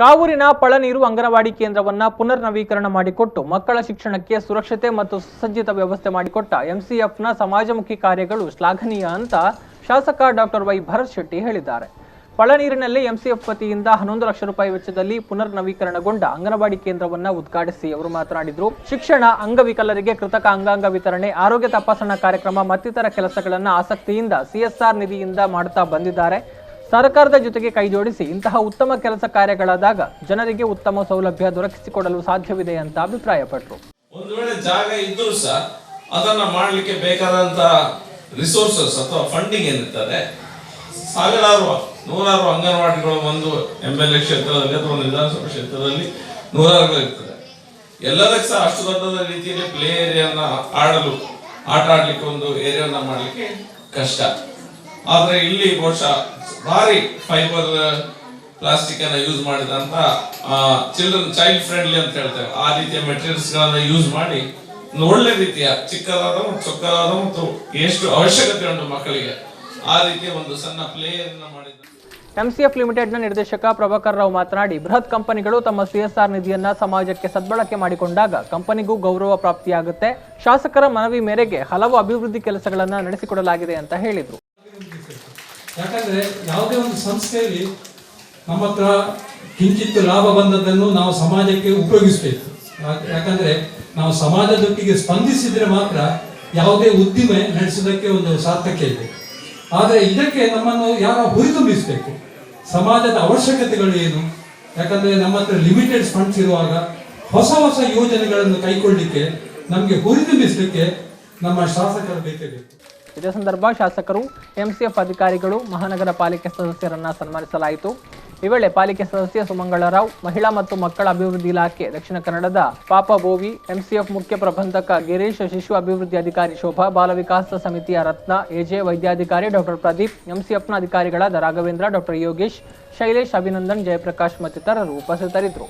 ಕಾವೂರಿನ ಪಳನೀರು ಅಂಗನವಾಡಿ ಕೇಂದ್ರವನ್ನ ಪುನರ್ ನವೀಕರಣ ಮಾಡಿಕೊಟ್ಟು ಮಕ್ಕಳ ಶಿಕ್ಷಣಕ್ಕೆ ಸುರಕ್ಷತೆ ಮತ್ತು ಸುಸಜ್ಜಿತ ವ್ಯವಸ್ಥೆ ಮಾಡಿಕೊಟ್ಟ ಎಂಸಿಎಫ್ನ ಸಮಾಜಮುಖಿ ಕಾರ್ಯಗಳು ಶ್ಲಾಘನೀಯ ಅಂತ ಶಾಸಕ ಡಾಕ್ಟರ್ ವೈ ಭರತ್ ಶೆಟ್ಟಿ ಹೇಳಿದ್ದಾರೆ. ಪಳನೀರಿನಲ್ಲಿ ಎಂಸಿಎಫ್ ವತಿಯಿಂದ 11 ಲಕ್ಷ ರೂಪಾಯಿ ವೆಚ್ಚದಲ್ಲಿ ಪುನರ್ ನವೀಕರಣಗೊಂಡ ಅಂಗನವಾಡಿ ಕೇಂದ್ರವನ್ನ ಉದ್ಘಾಟಿಸಿ ಅವರು ಮಾತನಾಡಿದರು. ಶಿಕ್ಷಣ, ಅಂಗವಿಕಲರಿಗೆ ಕೃತಕ ಅಂಗಾಂಗ ವಿತರಣೆ, ಆರೋಗ್ಯ ತಪಾಸಣಾ ಕಾರ್ಯಕ್ರಮ ಮತ್ತಿತರ ಕೆಲಸಗಳನ್ನು ಆಸಕ್ತಿಯಿಂದ ಸಿಎಸ್ಆರ್ ನಿಧಿಯಿಂದ ಮಾಡುತ್ತಾ ಬಂದಿದ್ದಾರೆ. ಸರ್ಕಾರದ ಜೊತೆಗೆ ಕೈಜೋಡಿಸಿ ಇಂತಹ ಉತ್ತಮ ಕೆಲಸ ಕಾರ್ಯಗಳಾದಾಗ ಜನರಿಗೆ ಉತ್ತಮ ಸೌಲಭ್ಯ ದೊರಕಿಸಿಕೊಡಲು ಸಾಧ್ಯವಿದೆ ಅಂತ ಅಭಿಪ್ರಾಯಪಟ್ಟರು. ಒಂದು ವೇಳೆ ಜಾಗ ಇದ್ದರೂ ಸಹ ಅದನ್ನ ಮಾಡಲಿಕ್ಕೆ ಬೇಕಾದಂತ ರಿಸೋರ್ಸಸ್ ಅಥವಾ ಫಂಡಿಂಗ್ ಏನಿರ್ತದೆ, ನೂರಾರು ಅಂಗನವಾಡಿಗಳು ಒಂದು MLA ಕ್ಷೇತ್ರದಲ್ಲಿ ಅಥವಾ ವಿಧಾನಸಭಾ ಕ್ಷೇತ್ರದಲ್ಲಿ ನೂರಾರು ಇರ್ತದೆ. ಎಲ್ಲದಕ್ಕೆ ಸಹ ಅಷ್ಟು ದೊಡ್ಡದ ರೀತಿಯಲ್ಲಿ ಪ್ಲೇ ಏರಿಯಾನ ಆಟ ಆಡ್ಲಿಕ್ಕೆ ಒಂದು ಏರಿಯಾನ ಮಾಡ್ಲಿಕ್ಕೆ ಕಷ್ಟ. ಆದ್ರೆ ಇಲ್ಲಿ ಬಹುಶಃ ಭಾರಿ ಫೈಬರ್ ಪ್ಲಾಸ್ಟಿಕ್ ಅನ್ನ ಯೂಸ್ ಮಾಡಿದಂತ ಚೈಲ್ಡ್ ಫ್ರೆಂಡ್ಲಿ ಅಂತ ಹೇಳ್ತೇವೆ, ಆ ರೀತಿಯ ಮೆಟೀರಿಯಲ್ಸ್ ಗಳನ್ನ ಯೂಸ್ ಮಾಡಿ ಒಂದು ಒಳ್ಳೆ ರೀತಿಯ ಚಿಕ್ಕದಾದ ಮತ್ತು ಚೊಕ್ಕದಾದ ಮತ್ತು ಎಷ್ಟು ಅವಶ್ಯಕತೆ ಉಂಟು ಮಕ್ಕಳಿಗೆ ಆ ರೀತಿಯ ಒಂದು ಸಣ್ಣ ಪ್ಲೇ ಅನ್ನ ಮಾಡಿದ್ದಾರೆ. ಎಂಸಿಎಫ್ ಲಿಮಿಟೆಡ್ನ ನಿರ್ದೇಶಕ ಪ್ರಭಾಕರ್ ರಾವ್ ಮಾತನಾಡಿ, ಬೃಹತ್ ಕಂಪನಿಗಳು ತಮ್ಮ ಸಿಎಸ್ಆರ್ ನಿಧಿಯನ್ನ ಸಮಾಜಕ್ಕೆ ಸದ್ಬಳಕೆ ಮಾಡಿಕೊಂಡಾಗ ಕಂಪನಿಗೂ ಗೌರವ ಪ್ರಾಪ್ತಿಯಾಗುತ್ತೆ. ಶಾಸಕರ ಮನವಿ ಮೇರೆಗೆ ಹಲವು ಅಭಿವೃದ್ಧಿ ಕೆಲಸಗಳನ್ನ ನಡೆಸಿಕೊಡಲಾಗಿದೆ ಅಂತ ಹೇಳಿದರು. ಯಾಕಂದ್ರೆ ಯಾವುದೇ ಒಂದು ಸಂಸ್ಥೆಯಲ್ಲಿ ನಮ್ಮ ಹತ್ರ ಕಿಂಚಿತ್ತು ಲಾಭ ಬಂದದ್ದನ್ನು ನಾವು ಸಮಾಜಕ್ಕೆ ಉಪಯೋಗಿಸಬೇಕು. ಯಾಕಂದ್ರೆ ನಾವು ಸಮಾಜದೊಟ್ಟಿಗೆ ಸ್ಪಂದಿಸಿದ್ರೆ ಮಾತ್ರ ಯಾವುದೇ ಉದ್ದಿಮೆ ನಡೆಸೋದಕ್ಕೆ ಒಂದು ಸಾರ್ಥಕ್ಯ ಇದೆ. ಆದರೆ ಇದಕ್ಕೆ ನಮ್ಮನ್ನು ಯಾರ ಹುರಿದುಂಬಿಸಬೇಕು, ಸಮಾಜದ ಅವಶ್ಯಕತೆಗಳು ಏನು. ಯಾಕಂದ್ರೆ ನಮ್ಮ ಹತ್ರ ಲಿಮಿಟೆಡ್ ಫಂಡ್ಸ್ ಇರುವಾಗ ಹೊಸ ಯೋಜನೆಗಳನ್ನು ಕೈಗೊಳ್ಳಲಿಕ್ಕೆ ನಮಗೆ ಹುರಿದುಂಬಿಸಲಿಕ್ಕೆ ನಮ್ಮ ಶಾಸಕರು ಬೇಕೇ ಬೇಕು. ಇದೇ ಸಂದರ್ಭ ಶಾಸಕರು, ಎಂಸಿಎಫ್ ಅಧಿಕಾರಿಗಳು, ಮಹಾನಗರ ಪಾಲಿಕೆ ಸದಸ್ಯರನ್ನ ಸನ್ಮಾನಿಸಲಾಯಿತು. ಈ ವೇಳೆ ಪಾಲಿಕೆ ಸದಸ್ಯ ಸುಮಂಗಳ ರಾವ್, ಮಹಿಳಾ ಮತ್ತು ಮಕ್ಕಳ ಅಭಿವೃದ್ಧಿ ಇಲಾಖೆ ದಕ್ಷಿಣ ಕನ್ನಡದ ಪಾಪ ಬೋವಿ, ಎಂಸಿಎಫ್ ಮುಖ್ಯ ಪ್ರಬಂಧಕ ಗಿರೀಶ್, ಶಿಶು ಅಭಿವೃದ್ಧಿ ಅಧಿಕಾರಿ ಶೋಭಾ, ಬಾಲ ವಿಕಾಸ ಸಮಿತಿಯ ರತ್ನ, ಎಜೆ, ವೈದ್ಯಾಧಿಕಾರಿ ಡಾಕ್ಟರ್ ಪ್ರದೀಪ್, ಎಂಸಿಎಫ್ನ ಅಧಿಕಾರಿಗಳಾದ ರಾಘವೇಂದ್ರ, ಡಾಕ್ಟರ್ ಯೋಗೇಶ್, ಶೈಲೇಶ್, ಅಭಿನಂದನ್, ಜಯಪ್ರಕಾಶ್ ಮತ್ತಿತರರು ಉಪಸ್ಥಿತರಿದ್ದರು.